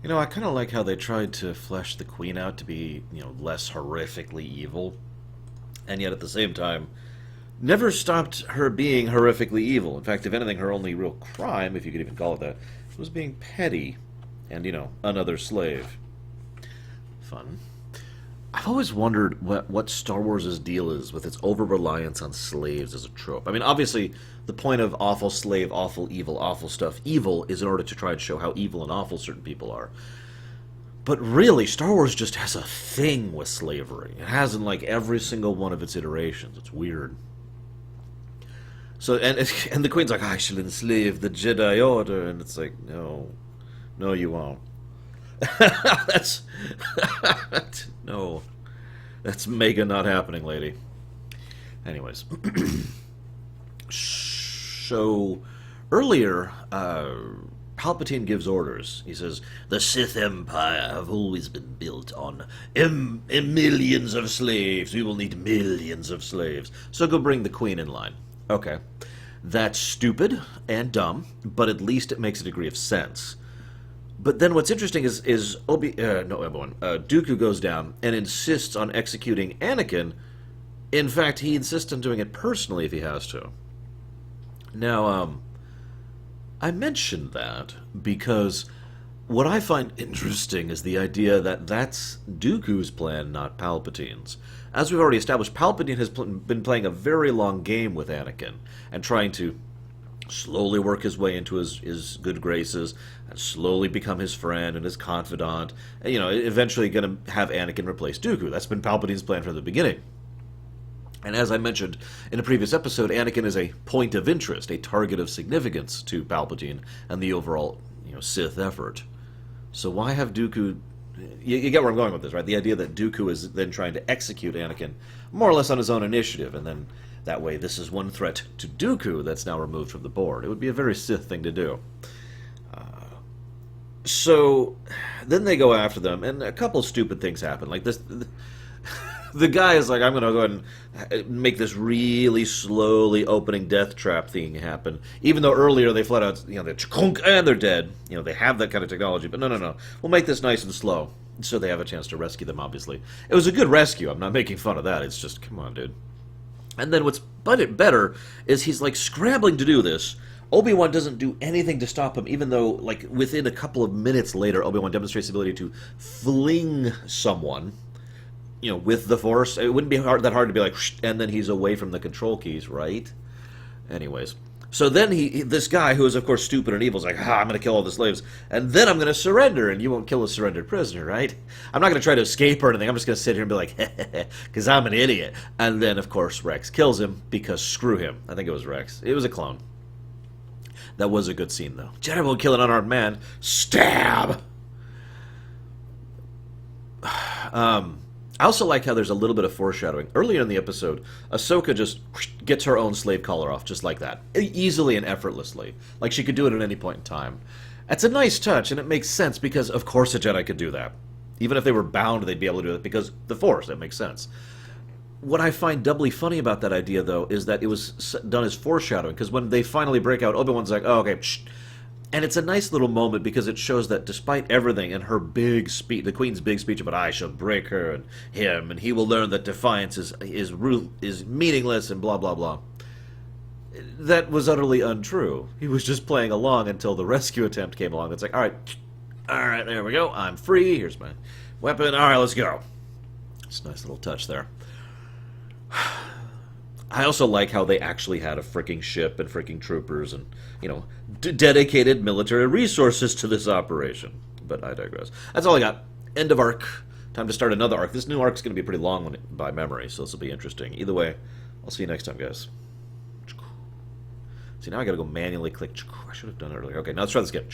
You know, I kind of like how they tried to flesh the Queen out to be, less horrifically evil, and yet at the same time, never stopped her being horrifically evil. In fact, if anything, her only real crime, if you could even call it that, was being petty and, another slave. Fun. I've always wondered what Star Wars' deal is with its over reliance on slaves as a trope. I mean, obviously, the point of awful slave, awful evil, awful stuff, evil is in order to try and show how evil and awful certain people are. But really, Star Wars just has a thing with slavery. It has in like every single one of its iterations. It's weird. So and the Queen's like, I shall enslave the Jedi Order, and it's like, no, no, you won't. That's no, that's mega not happening, lady. Anyways, so earlier, Palpatine gives orders. He says, "The Sith Empire have always been built on millions of slaves. We will need millions of slaves. So go bring the Queen in line." Okay, that's stupid and dumb, but at least it makes a degree of sense. But then what's interesting is Dooku goes down and insists on executing Anakin. In fact, he insists on doing it personally if he has to. Now, I mentioned that because what I find interesting is the idea that that's Dooku's plan, not Palpatine's. As we've already established, Palpatine has been playing a very long game with Anakin and trying to slowly work his way into his good graces and slowly become his friend and his confidant. And, eventually going to have Anakin replace Dooku. That's been Palpatine's plan from the beginning. And as I mentioned in a previous episode, Anakin is a point of interest, a target of significance to Palpatine and the overall, Sith effort. So why have Dooku... You get where I'm going with this, right? The idea that Dooku is then trying to execute Anakin more or less on his own initiative, and then that way this is one threat to Dooku that's now removed from the board. It would be a very Sith thing to do. So then they go after them, and a couple stupid things happen. Like this... The guy is like, I'm going to go ahead and make this really slowly opening death trap thing happen. Even though earlier they flat out, they're chunk and they're dead. They have that kind of technology. But no. We'll make this nice and slow. So they have a chance to rescue them, obviously. It was a good rescue. I'm not making fun of that. It's just, come on, dude. And then what's better is he's like scrambling to do this. Obi-Wan doesn't do anything to stop him, even though, like, within a couple of minutes later, Obi-Wan demonstrates the ability to fling someone, with the Force. It wouldn't be that hard to be like, and then he's away from the control keys, right? Anyways. So then this guy, who is of course stupid and evil, is like, I'm going to kill all the slaves, and then I'm going to surrender, and you won't kill a surrendered prisoner, right? I'm not going to try to escape or anything. I'm just going to sit here and be like, because I'm an idiot. And then, of course, Rex kills him, because screw him. I think it was Rex. It was a clone. That was a good scene, though. Jedi won't kill an unarmed man. Stab! I also like how there's a little bit of foreshadowing. Earlier in the episode, Ahsoka just gets her own slave collar off, just like that. Easily and effortlessly. Like she could do it at any point in time. That's a nice touch, and it makes sense, because of course a Jedi could do that. Even if they were bound, they'd be able to do it, because the Force, that makes sense. What I find doubly funny about that idea, though, is that it was done as foreshadowing, because when they finally break out, Obi-Wan's like, oh, okay, psh. And it's a nice little moment because it shows that despite everything and her big speech, the Queen's big speech about I shall break her and him, and he will learn that defiance is meaningless and blah blah blah. That was utterly untrue. He was just playing along until the rescue attempt came along. It's like, all right, there we go. I'm free. Here's my weapon. All right, let's go. It's a nice little touch there. I also like how they actually had a freaking ship and freaking troopers and, dedicated military resources to this operation. But I digress. That's all I got. End of arc. Time to start another arc. This new arc's going to be pretty long by memory, so this will be interesting. Either way, I'll see you next time, guys. See, now I got to go manually click. I should have done it earlier. Okay, now let's try this again.